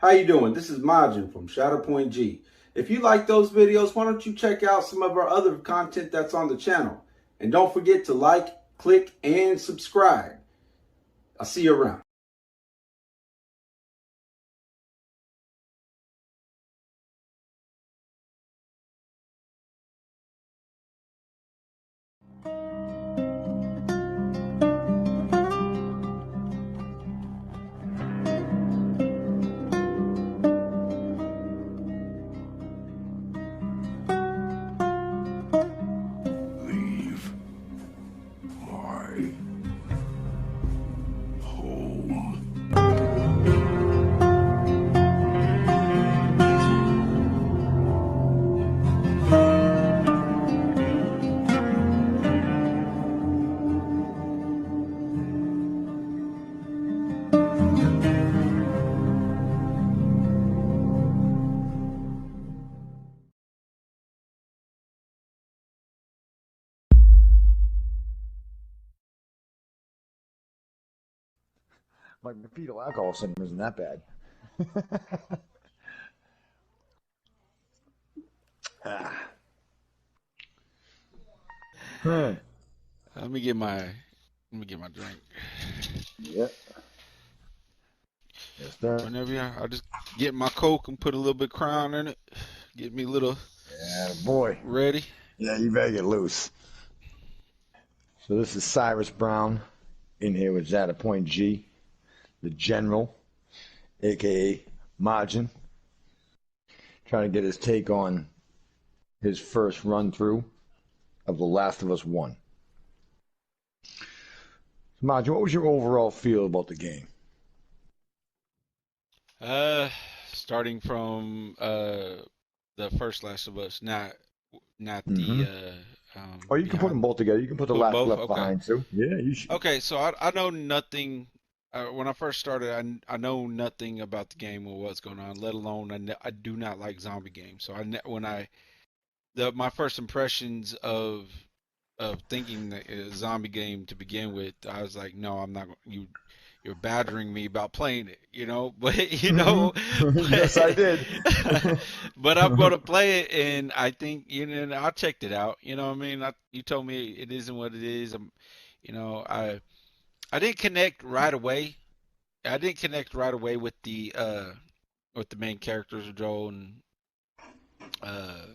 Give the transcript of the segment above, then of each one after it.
How you doing? This is Majin from ZhatterPoint-G. If you like those videos, why don't you check out some of our other content that's on the channel. And don't forget to like, click, and subscribe. I'll see you around. Leave my home. My fetal alcohol syndrome isn't that bad. Let me get my drink. Yep. Yes, sir. Whenever I'll just get my Coke and put a little bit of Crown in it. Get me a little boy. ready. Yeah, you better get loose. So this is SirusBrown in here with ZhatterPoint-G, the General, aka Majin, trying to get his take on his first run through of The Last of Us 1. So Majin, what was your overall feel about the game? Starting from the first Last of Us, not Mhm. the Or you can put them both together. You can put The Put Last both? Left Okay. Behind too. Yeah, you should. Okay, so I know nothing. When I first started, I know nothing about the game or what's going on. Let alone I do not like zombie games. So my first impressions of thinking that a zombie game to begin with, I was like, no, I'm not. You're badgering me about playing it, But Yes, I did. but I'm gonna play it, and I think I checked it out. You know what I mean? You told me it isn't what it is. I didn't connect right away. I didn't connect right away with the main characters of Joel and uh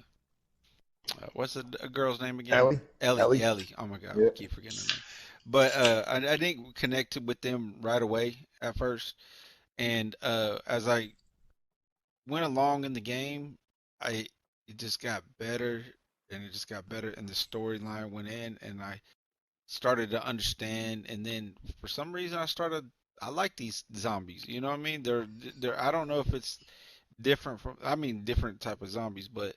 what's the girl's name again? Ellie. Ellie. Oh my God, Yeah. I keep forgetting her name. But I didn't connect with them right away at first, and as I went along in the game, it just got better, and it just got better, and the storyline went in, and I started to understand, and then for some reason I like these zombies. You know what I mean? They're I don't know if it's different from different type of zombies, but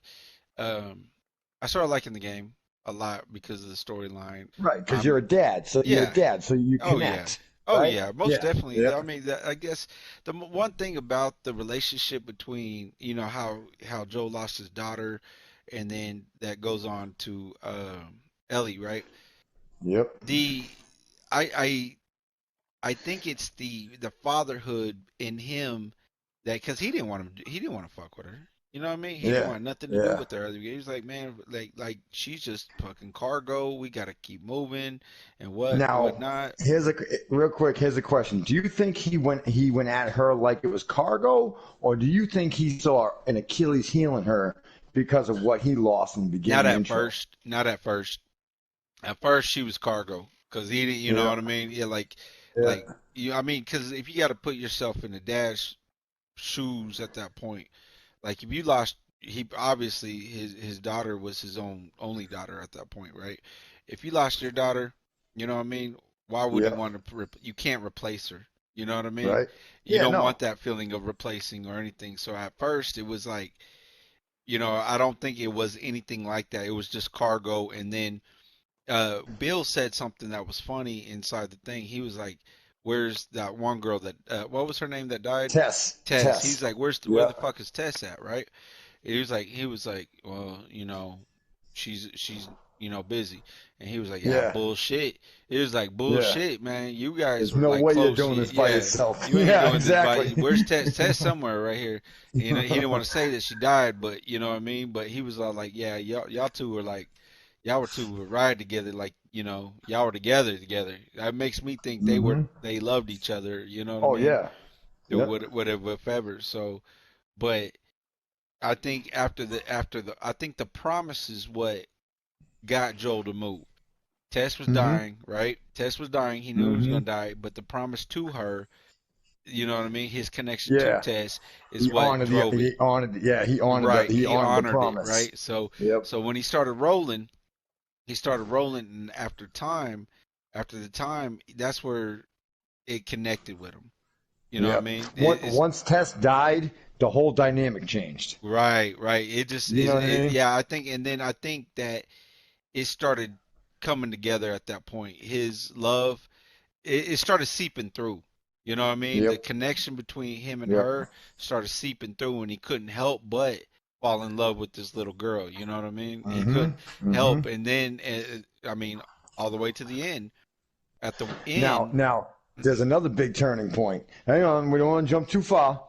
um I started liking the game a lot because of the storyline. Right, because you're a dad, so Yeah. you Oh yeah. connect. Oh Right? yeah, most Yeah. definitely. Yeah. I mean, I guess one thing about the relationship between, how Joe lost his daughter, and then that goes on to Ellie, right? Yep. The I I think it's the fatherhood in him that, because he didn't want to fuck with her. You know what I mean? He didn't Yeah. want nothing to do Yeah. with her. He was like, man, like she's just fucking cargo. We gotta keep moving and Now, whatnot. here's a question. Do you think he went at her like it was cargo, or do you think he saw an Achilles heel in her because of what he lost in the beginning Not at intro? first. Not at first. At first, she was cargo because he didn't. You know Yeah. what I mean? Yeah, Yeah. I mean, because if you got to put yourself in the dad's shoes at that point, like if you lost, he obviously his daughter was his only daughter at that point, right? If you lost your daughter, you know what I mean? Why would you Yeah. want to? You can't replace her. You know what I mean? Right. You Yeah. don't No. want that feeling of replacing or anything. So at first, it was like, I don't think it was anything like that. It was just cargo, and then Bill said something that was funny inside the thing. He was like, "Where's that one girl that what was her name that died?" Tess. Tess. He's Tess. like, where Yeah. the fuck is Tess at?" Right? He was like, well, she's busy. And he was like, yeah, Yeah. bullshit. It was like, Yeah. bullshit, man. You guys There's were no like way you're close. doing this by Yeah, yourself. you ain't Yeah, doing this by. exactly. Where's Tess? Tess somewhere right here. You know, he didn't want to say that she died, but you know what I mean. But he was all like, yeah, y'all two were like, y'all were two would ride together, like y'all were together. That makes me think Hmm. they loved each other. You know what I Oh mean? yeah. Or Yep. whatever. So, but I think I think the promise is what got Joel to move. Tess was Hmm. dying, right? Tess was dying. He knew he was Hmm. gonna die, but the promise to her, you know what I mean? His connection to Yeah. Tess is He what honored drove it. he honored yeah, Right. he He honored the honored it, promise. right? So Yep. so when he started rolling, and after the time, that's where it connected with him. You know what I Yep. mean? It's Once Tess died, the whole dynamic changed. right. It just You know is. what I mean? Yeah, I think that it started coming together at that point. His love, it started seeping through. You know what I mean? The Yep. connection between him and Yep. her started seeping through, and he couldn't help but fall in love with this little girl. You know what I mean? He Hmm. couldn't Hmm. help, and then I mean, all the way to the end. At the Now, end, now, there's another big turning point. Hang on, we don't want to jump too far.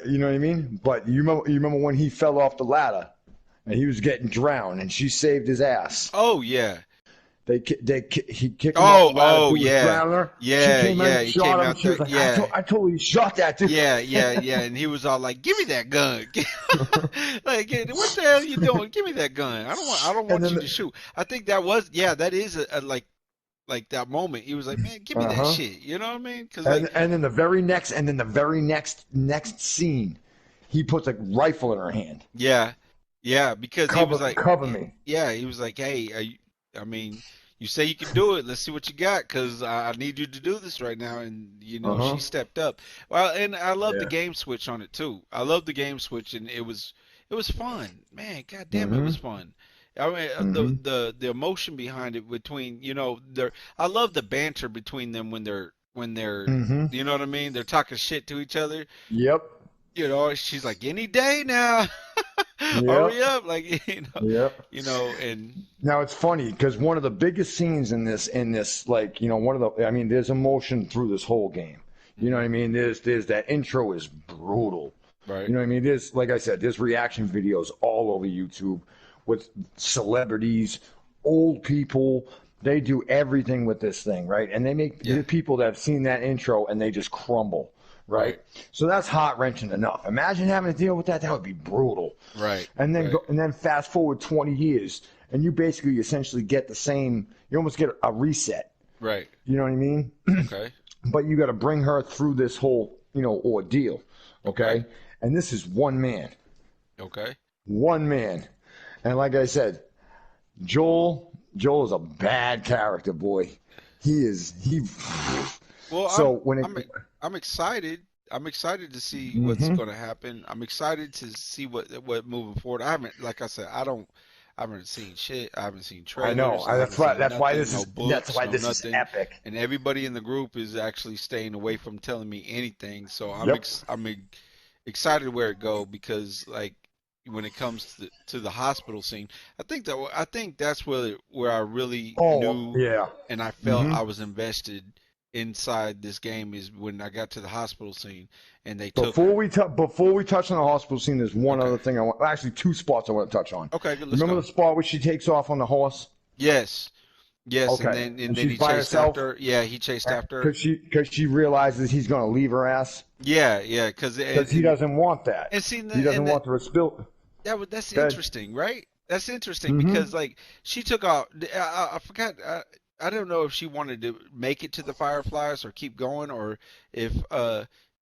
You know what I mean? But you remember when he fell off the ladder and he was getting drowned, and she saved his ass. oh yeah, He kicked him off the ladder oh to his yeah, drowner. She came out and He came shot him. out She was there, like, yeah. I told you, you shot that dude. Yeah, and he was all like, "Give me that gun!" Like, what the hell are you doing? Give me that gun. I don't And want then, you to shoot. I think that was, yeah, that is a like that moment. He was like, "Man, give me uh that huh. shit." You know what I mean? Because like, And then the very next scene, he puts a rifle in her hand. yeah, because he was like, Cover me. yeah, he was like, "Hey, I mean, you say you can do it. Let's see what you got, because I need you to do this right now." And Uh she huh. stepped up. Well, and I love the Yeah. game switch on it too. I love the game switch, and it was fun, man. God damn, it was Mhm. fun. I mean, Mhm. the emotion behind it between their I love the banter between them when they're Mhm. you know what I mean. They're talking shit to each other. Yep. She's like, any day now, Yep. hurry up, like Yep. and Now it's funny because one of the biggest scenes in this, like, one of the, I mean, there's emotion through this whole game. You know what mhm, I mean? There's that intro is brutal. right, You know what I mean? There's, like I said, there's reaction videos all over YouTube with celebrities, old people. They do everything with this thing, right? And they make yeah, the people that have seen that intro and they just crumble, right, right? So that's heart wrenching enough. Imagine having to deal with that. That would be brutal. right, And right, then fast forward 20 years, and you basically essentially get the same. You almost get a reset. right, You know what I mean? okay, But you got to bring her through this whole ordeal. okay, Okay, and this is one man, okay. one man, and like I said, Joel is a bad character, boy. He is he. Well, So when it. I'm excited. I'm excited to see what's Hmm. going to happen. I'm excited to see what moving forward. I haven't, like I said, I haven't seen shit. I haven't seen I know. trailers. I haven't seen That's why nothing, this no is. books, no This is nothing. epic. And everybody in the group is actually staying away from telling me anything. So Yep. excited where it go, because like when it comes to the hospital scene, I think that's where I really Oh knew yeah. and I felt Hmm. I was invested inside this game, is when I got to the hospital scene and they took Before her. we touch on the hospital scene, there's one Okay. other thing I want. Actually, two spots I want to touch on. Okay, good, let's Remember go. the spot where she takes off on the horse? Yes. Yes, Okay, and and then she's he by chased herself after her. Yeah, he chased after her. because she realizes he's going to leave her ass Yeah, because he doesn't want that. and see He doesn't and that want to spill. that's Good. interesting, right? That's interesting Mm-hmm. because like she took off. I forgot. I don't know if she wanted to make it to the Fireflies or keep going, or if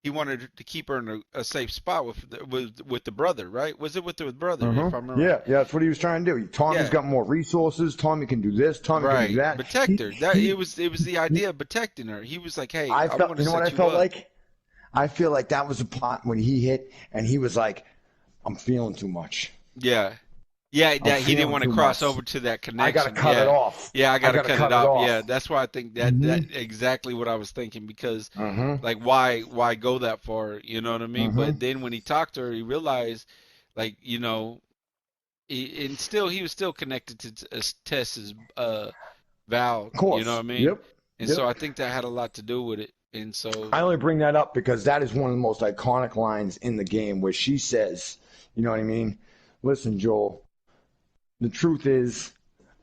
he wanted to keep her in a safe spot with the brother, right? Was it with the brother, if I remember? Yeah, that's what he was trying to do. Tommy's Yeah, got more resources. Tommy can do this. Tommy can do right. that. Protect her. That He, it was the idea of protecting her. He was like, "Hey, I I'm felt, going to you know what I set you felt up." like? I feel like that was the part when he hit and he was like, I'm feeling too much. Yeah. Yeah, I'm that he didn't feeling want to too cross much. over to that I got to connection. cut it Yeah. off. Yeah, I I got to got to cut it cut it off. Yeah, off. that's why I think that Mm-hmm. exactly what I was thinking, because Mm-hmm. like why go that far, you know what I mean? Mm-hmm. But then when he talked to her, he realized like, he was still connected to Tess's Val. Of course. You know what I mean? Yep. And so I think that had a lot to do with it. And so I only bring that up because that is one of the most iconic lines in the game where she says, you know what I mean? Listen, Joel, the truth is,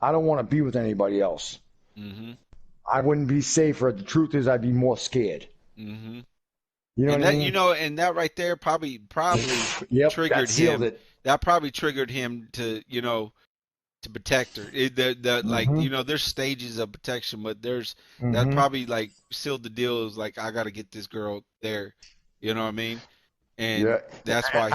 I don't want to be with anybody else. Mm-hmm. I wouldn't be safer. The truth is, I'd be more scared. Mm-hmm. You know and what I that mean? you know, and that right there probably Yep, triggered that sealed him. it. That probably triggered him to to protect her. Like there's stages of protection, but that probably like sealed the deal. It was like, I got to get this girl there. You know what I mean? And Yeah. that's why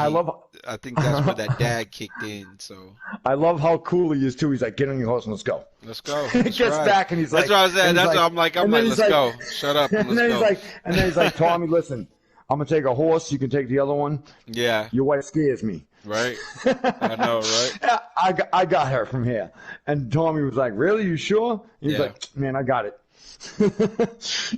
I think that's where that dad kicked in. So I love how cool he is too. He's like, get on your horse and let's go. let's go. He That's gets right. back and he's like, that's what I said. That's like, what I'm like, let's go. Shut up and and let's then go. and then he's like, Tommy, listen, I'm gonna take a horse. You can take the other one. Yeah. Your wife scares me. Right. I know, right? Yeah, I got her from here. And Tommy was like, really? You sure? He's like, man, I got it.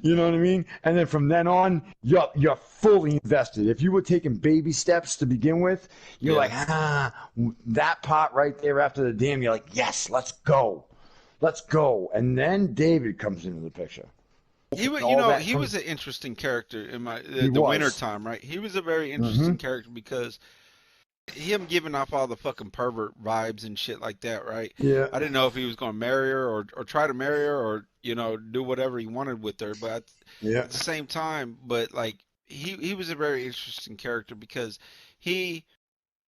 You know what I mean? And then from then on, you're fully invested. If you were taking baby steps to begin with, you're like, that part right there after the dam, you're like, yes, let's go. Let's go. And then David comes into the picture. He was an interesting character in the winter time, right? He was a very interesting character because him giving off all the fucking pervert vibes and shit like that, right? Yeah. I didn't know if he was going to marry her or try to marry her or do whatever he wanted with her, but at the same time, but like he was a very interesting character because he,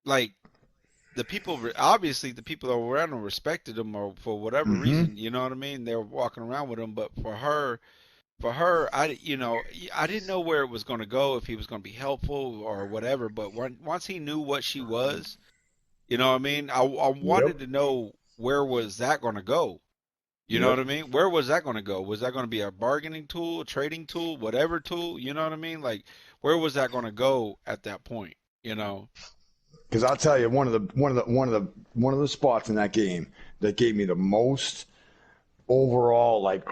like, the people that were around him respected him or for whatever reason, you know what I mean? They were walking around with him, but for her, I didn't know where it was going to go, if he was going to be helpful or whatever. But once he knew what she was, you know what I mean? I wanted to know, where was that going to go? You know what I mean? Where was that going to go? Was that going to be a bargaining tool, a trading tool, whatever tool? You know what I mean? Like, where was that going to go at that point? You know? Because I'll tell you, one of the spots in that game that gave me the most overall like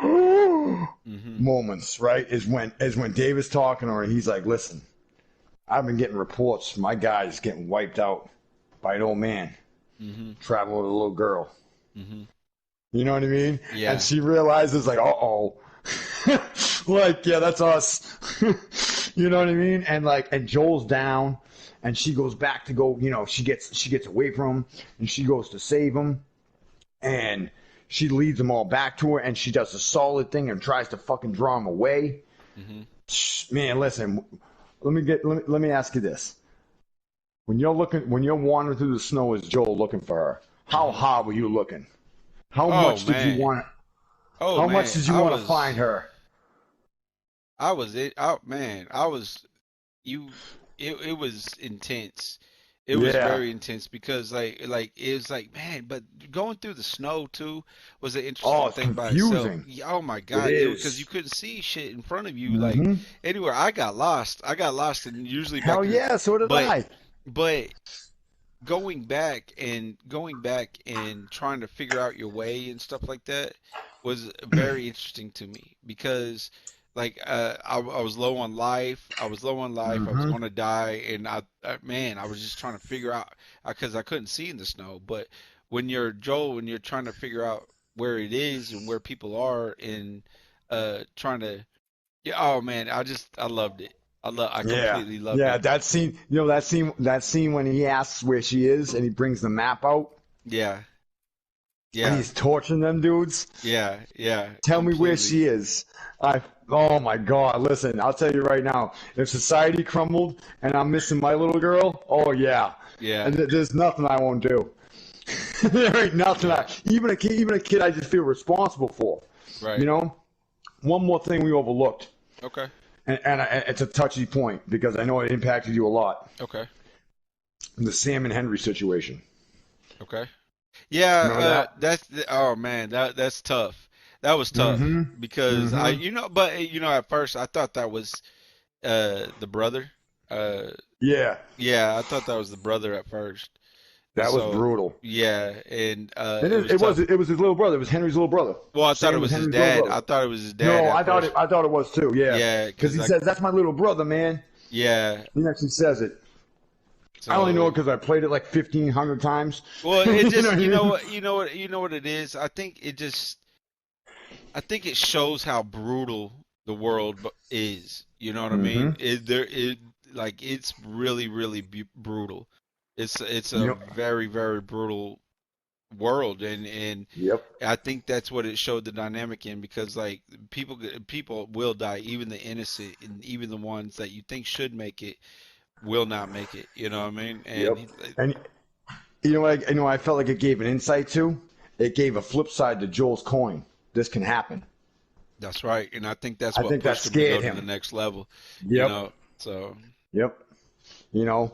moments, right, is when David's talking to her and he's like, listen, I've been getting reports my guy's getting wiped out by an old man traveling with a little girl. You know what I mean? Yeah. And she realizes, like, uh-oh. Like, yeah, that's us. You know what I mean? And Joel's down and she goes back to go, she gets away from him and she goes to save him and she leads them all back to her, and she does a solid thing and tries to fucking draw him away. Man, listen. Let me ask you this: when you're wandering through the snow as Joel looking for her, how hard were you looking? How much did you want? How much did you want to find her? I was it. Man, I was you. It was intense. It was very intense because like it was like, man, but going through the snow too was an interesting thing by itself. Oh my god, because you couldn't see shit in front of you like anywhere. I got lost and usually hell yeah, so did I. But going back and trying to figure out your way and stuff like that was very interesting to me because like I was low on life. I was going to die, and I was just trying to figure out because I couldn't see in the snow. But when you're Joel, when you're trying to figure out where it is and where people are, and trying to, oh man, I loved it. I completely loved it. Yeah, that scene. That scene when he asks where she is and he brings the map out. Yeah. And he's torturing them dudes. Yeah. Tell me where she is. Oh my God! Listen, I'll tell you right now. If society crumbled and I'm missing my little girl, oh yeah. And there's nothing I won't do. There ain't nothing. Even a kid I just feel responsible for. Right. You know. One more thing we overlooked. Okay. And it's a touchy point because I know it impacted you a lot. Okay. The Sam and Henry situation. Okay. Yeah. That's tough. That was tough because at first I thought that was the brother. Yeah, I thought that was the brother at first. That was brutal. Yeah, and it was his little brother. It was Henry's little brother. Well, I thought it was his dad. I thought it was his dad. No, I thought it was too. Yeah, yeah, because he says that's my little brother, man. Yeah, he actually says it. I only know So, it because I played it like 1,500 times. well, it You know just, what I mean? you know what it is. I think it shows how brutal the world is. You know what I Mm-hmm. mean? Like it's really, really brutal. It's You a know, very, very brutal world, and yep. I think that's what it showed the dynamic in, because like people will die, even the innocent, and even the ones that you think should make it will not make it. You know what I mean? And Yep. And I felt like it gave an insight to? It gave a flip side to Joel's coin. This can happen. that's right. And I think that's I what think that pushed him to go scared to the him. next level. You Yep. know, so Yep. You know,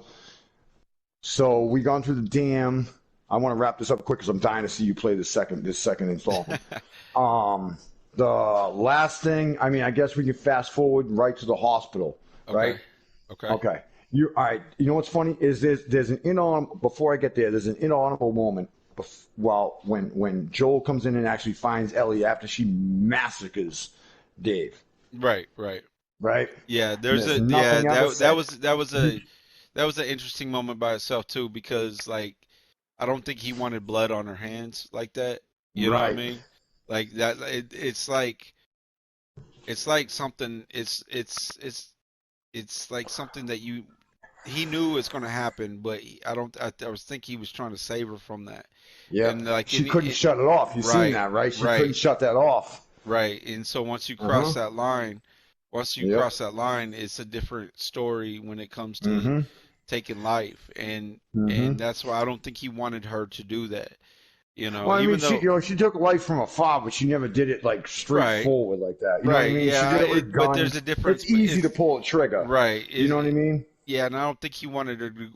so we gone through the dam. I want to wrap this up quick because I'm dying to see you play this second installment. The last thing, I mean, I guess we can fast forward right to the hospital, right? okay, okay, Okay. All right. You know what's funny is there's an inaudible, before I get there, there's an inaudible moment when Joel comes in and actually finds Ellie after she massacres Dave, right, right. right? Yeah, And there's nothing ever said. that was an interesting moment by itself too, because like I don't think he wanted blood on her hands like that. You know what I Right. mean? Like that. It's like something. It's like something that he knew was going to happen, but I was think he was trying to save her from that. Yeah. And like She couldn't shut it off. You seen right, that, right? She couldn't right, shut that off. right. And so Uh-huh. once you Yep. cross that line, it's a different story when it comes to Mm-hmm. taking life, Mm-hmm. and that's why I don't think he wanted her to do that. You know, Well, I mean, even though she took life from afar, but she never did it like right, straightforward like that. You know what I right, mean? She yeah, did it with a but gun. there's a difference. It's easy to pull a trigger. Right, You know what I mean? yeah, and I don't think he wanted her to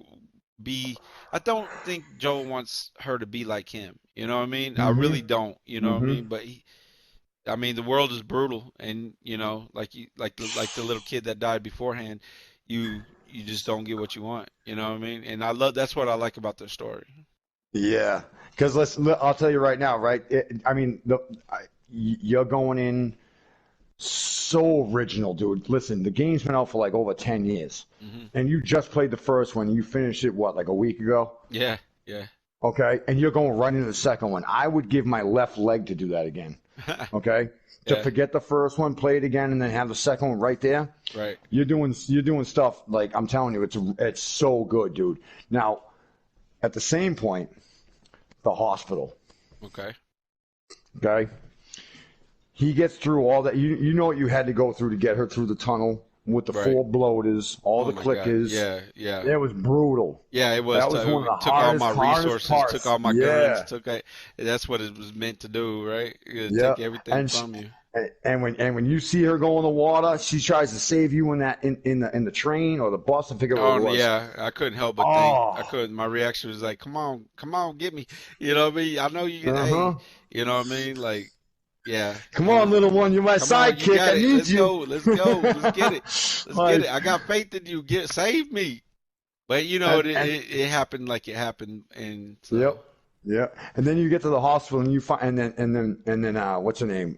be. I don't think Joel wants her to be like him. You know what I mean? I Mm-hmm. really don't. You know what I Mm-hmm. mean? But I mean, the world is brutal, and you know, like the little kid that died beforehand, you just don't get what you want. You know what I mean? And that's what I like about their story. Yeah, because I'll tell you right now, right? You're going in so original, dude. Listen, the game's been out for like over 10 years, Hmm. and you just played the first one. You finished it, what, like a week ago? Yeah, yeah. Okay, and you're going right into the second one. I would give my left leg to do that again. Okay, to Yeah, forget the first one, play it again, and then have the second one right there. right. You're doing stuff like I'm telling you, it's so good, dude. Now, at the same point, the hospital. Okay. Okay, he gets through all that. You know what you had to go through to get her through the tunnel with the Right. 4 bloaters, all Oh the my God. clickers. Yeah, yeah. It was brutal. Yeah, it was. That was one of the Took all my hardest resources, took parts. all my guns, Yeah, that's what it was meant to do, right? yeah. Take everything And sh from you. and when you see her go in the water, she tries to save you in the train or the bus. I forget what Oh it was. yeah, I couldn't help but think. I Oh, couldn't. My reaction was like, come on, get me." You know what I mean? I know you. Hey, uh-huh. you know what I mean? Like, yeah. Come on, little one, you're my Come on, you sidekick. got I it. need Let's you. go. Let's go. Let's get it. Let's get Like, it. I got faith in you. Save me. But you know, and it happened like it happened, and so yep, yep. And then you get to the hospital and you find and then what's her name?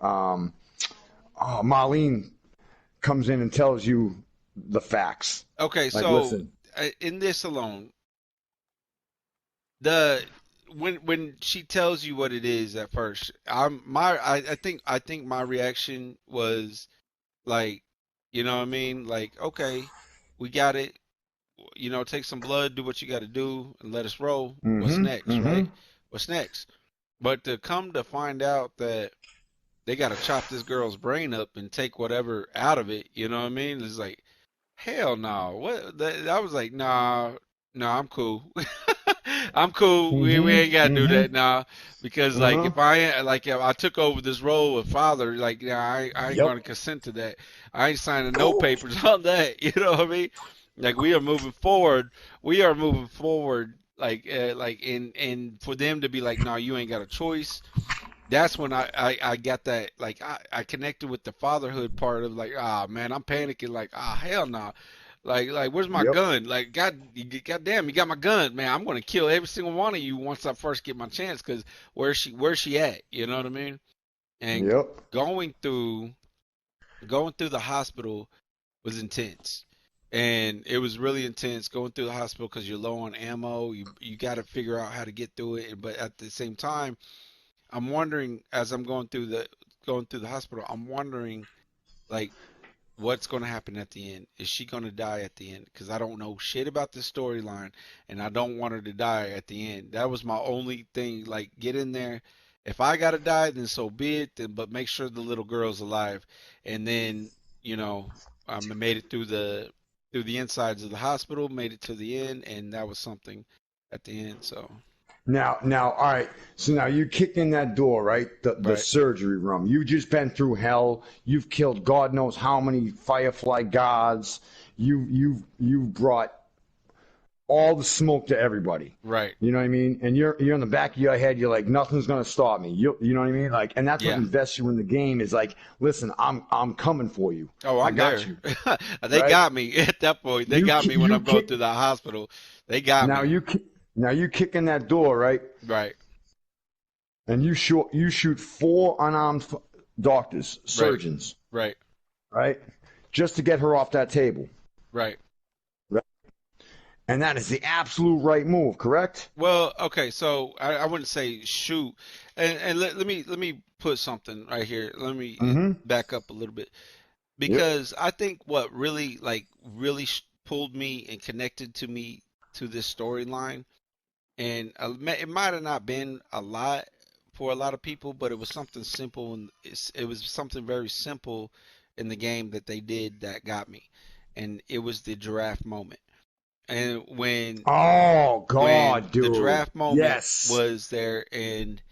Marlene comes in and tells you the facts. okay. Like, So listen. in this alone, the when she tells you what it is at first, I think my reaction was like, you know what I mean? Like, okay, we got it. You know, take some blood, do what you got to do, and let us roll. What's Mm-hmm. next, Mm-hmm. right? What's next? But to come to find out that they got to chop this girl's brain up and take whatever out of it, you know what I mean? It's like, hell no. What? I was like, nah, I'm cool. I'm cool. We Mm-hmm. ain't gotta do Mm-hmm. that now, because like Uh-huh. if I took over this role of father, like, nah, I ain't Yep. gonna consent to that. I ain't signing no papers on that. You know what I mean? Like, we are moving forward. We are moving forward. Like and for them to be like, no, you ain't got a choice. That's when I got that, like, I connected with the fatherhood part of like, ah, man, I'm panicking, like, ah, hell no. Like where's my Yep. gun? Like, God damn, you got my gun, man. I'm gonna kill every single one of you once I first get my chance, because where's she at? You know what I mean? And Yep. going through going through the hospital was intense. and it was really intense going through the hospital because you're low on ammo. You got to figure out how to get through it, but at the same time, I'm wondering as I'm going through the hospital, I'm wondering like what's going to happen at the end. Is she going to die at the end? Because I don't know shit about this storyline, and I don't want her to die at the end. That was my only thing. Like, get in there. If I gotta die, then so be it. Then, but make sure the little girl's alive. And then, you know, I made it through the insides of the hospital, made it to the end, and that was something at the end. So, Now, all right. So now you kick in that door, right? The right, surgery room. You've just been through hell. You've killed God knows how many Firefly gods. You've brought all the smoke to everybody. right, You know what I mean? And you're in the back of your head. You're like, nothing's gonna stop me. You know what I mean? Like, and that's what yeah. invests you in the game. Is like, listen, I'm coming for you. Oh, I I'm got there. you. They Right? got me at that point. They You got me when you I'm going kick. through the hospital. They got Now me. you kick in that door, right? Right, And you shoot four unarmed doctors, right, surgeons, right, right? Just to get her off that table. right. Right? And that is the absolute right move, correct? Well, okay, so I wouldn't say shoot, and let me put something right here. Let me Mm-hmm. back up a little bit Yep. because I think what really pulled me and connected to me to this storyline, and it might have not been a lot for a lot of people, but it was something simple, and it was something very simple in the game that they did that got me, and it was the giraffe moment. And Oh when God, the dude. draft moment Yes. was there and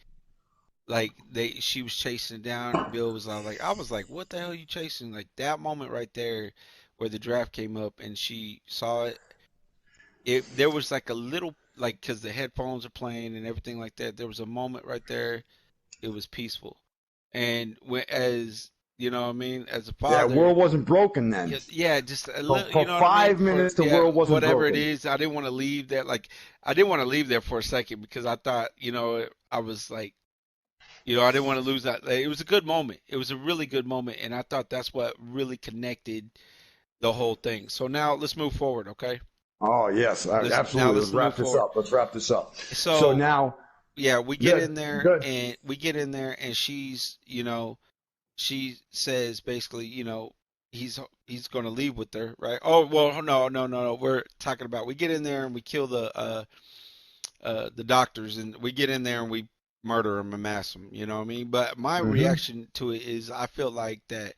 like she was chasing it down and Bill was all like I was like what the hell are you chasing, like that moment right there where the draft came up and she saw it, there was like a little like because the headphones are playing and everything like that, there was a moment right there, it was peaceful. And when as you know what I mean, as a Yeah, father, world wasn't broken then. yeah, yeah, just a For, little, you for know what I mean? five For minutes, the yeah, world wasn't whatever it broken. is, I didn't want to leave there. Like, I didn't want to leave there for a second because I thought, you know, I was like, you know, I didn't want to lose that. Like, it was a good moment. It was a really good moment, and I thought that's what really connected the whole thing. So now let's move forward, okay? Oh yes, absolutely. Let's Let's move wrap this forward. up. Let's wrap this up. So So now, yeah, we get good, in there good. and she's, you know, she says basically, you know, he's going to leave with her, right? Oh, well, no. We're talking about we get in there and we kill the doctors and we get in there and we murder them and mass them, you know what I mean? But my Mm-hmm. reaction to it is I feel like that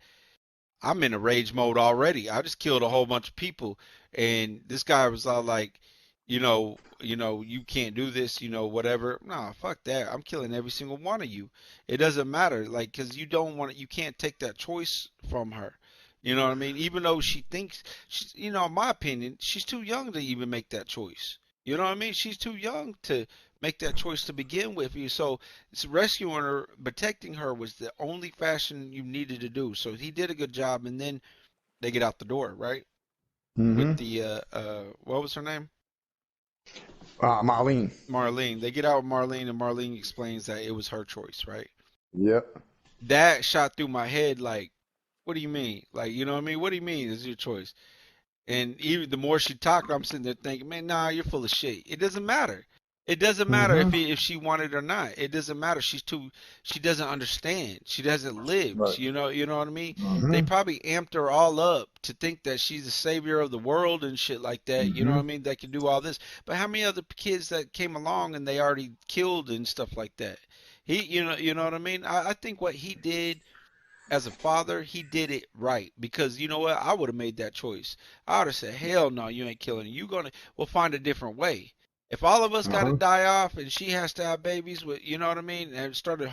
I'm in a rage mode already. I just killed a whole bunch of people, and this guy was all like, you can't do this, you know, whatever. Nah, fuck that. I'm killing every single one of you. It doesn't matter, like, 'cause you don't want, you can't take that choice from her. You know what I mean? Even though she thinks, she's, you know, in my opinion, she's too young to even make that choice. You know what I mean? She's too young to make that choice to begin with. So it's rescuing her, protecting her was the only fashion you needed to do. So he did a good job, and then they get out the door, right? With Mm-hmm. the what was her name? Marlene. Marlene. They get out with Marlene, and Marlene explains that it was her choice, right? Yep. That shot through my head like, what do you mean? Like, you know what I mean? What do you mean it's your choice? And even the more she talked, I'm sitting there thinking, man, nah, you're full of shit. It doesn't matter. It doesn't matter Mm-hmm. if she wanted or not. It doesn't matter. She doesn't understand. She doesn't live. Right. You know what I mean? They Mm-hmm. probably amped her all up to think that she's the savior of the world and shit like that. You know what Mm-hmm. I mean? That can do all this. But how many other kids that came along and they already killed and stuff like that? You know what I mean? I think what he did as a father, he did it right because you know what? I would have made that choice. I would have said, "Hell no, you ain't killing her. We'll find a different way." If all of us got to Uh-huh. die off and she has to have babies with, you know what I mean, and start a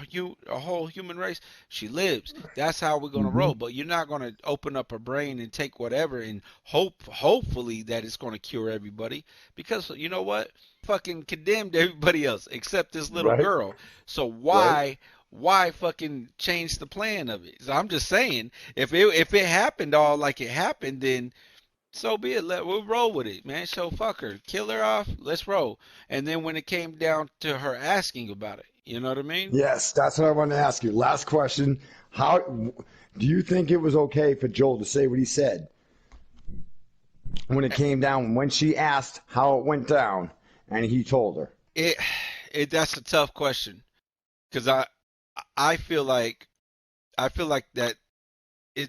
whole human race, she lives. That's how we're gonna Mm-hmm. roll. But you're not gonna open up her brain and take whatever and hopefully that it's gonna cure everybody because you know what? Fucking condemned everybody else except this little Right. girl. So Right. why fucking change the plan of it? So I'm just saying, if it happened all like it happened, then so be it. We'll roll with it, man. So fuck her, kill her off. Let's roll. And then when it came down to her asking about it, you know what I mean? Yes, that's what I wanted to ask you. Last question. How do you think it was okay for Joel to say what he said? when it came down, when she asked how it went down, and he told her? That's a tough question, because I feel like that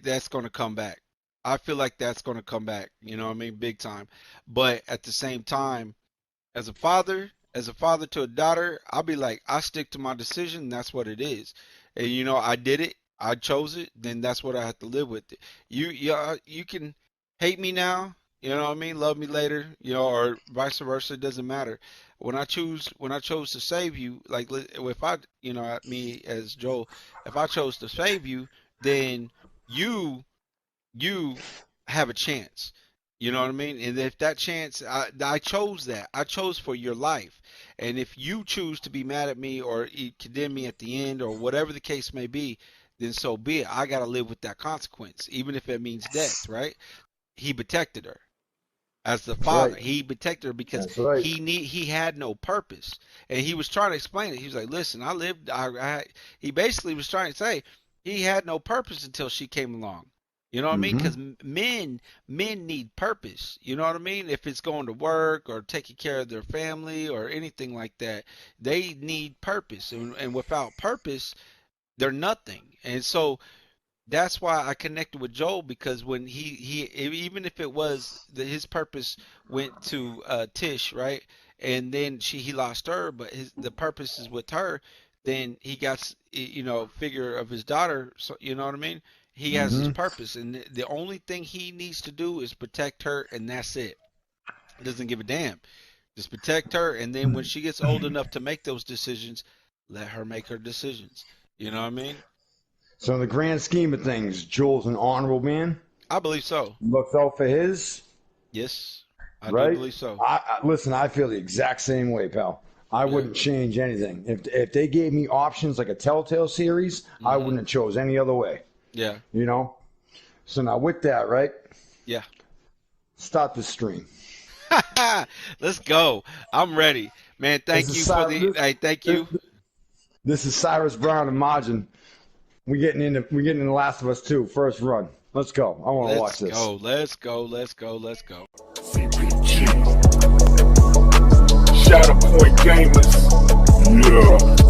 that's going to come back. I feel like that's going to come back. You know what I mean? Big time. But at the same time, as a father to a daughter, I'll be like, I stick to my decision. That's what it is. And you know, I did it. I chose it. Then that's what I have to live with. You can hate me now. You know what I mean? Love me later. You know, or vice versa. It doesn't matter. When I chose to save you, like if I, you know, me as Joel, if I chose to save you, then you have a chance. You know what I mean? And if that chance, I chose that. I chose for your life. And if you choose to be mad at me or condemn me at the end or whatever the case may be, then so be it. I got to live with that consequence, even if it means death, right? He protected her. As the father, right. he protected her because right. he had no purpose. And he was trying to explain it. He was like, listen, he basically was trying to say he had no purpose until she came along. You know what I mean? Because men need purpose. You know what I mean? If it's going to work or taking care of their family or anything like that, they need purpose. And without purpose, they're nothing. And so that's why I connected with Joel, because when he even if it was his purpose went to Tish, right? And then he lost her, but the purpose is with her, then he got, you know, figure of his daughter, so you know what I mean? He has his purpose, and the only thing he needs to do is protect her, and that's it. He doesn't give a damn. Just protect her, and then when she gets old enough to make those decisions, let her make her decisions. You know what I mean? So in the grand scheme of things, Joel's an honorable man. I believe so. Looks out for his. Yes, I right? do believe so. Listen, I feel the exact same way, pal. I wouldn't change anything. If they gave me options like a Telltale series, I wouldn't have chose any other way. Yeah. You know? So now with that, right? Yeah. Start the stream. Let's go. I'm ready. Man, thank you for the thank you. This is SirusBrown and Majin. We're getting into The Last of Us 2, first run. Let's go. I want to watch this. Let's go. ZhatterPoint-Gamers. Yeah.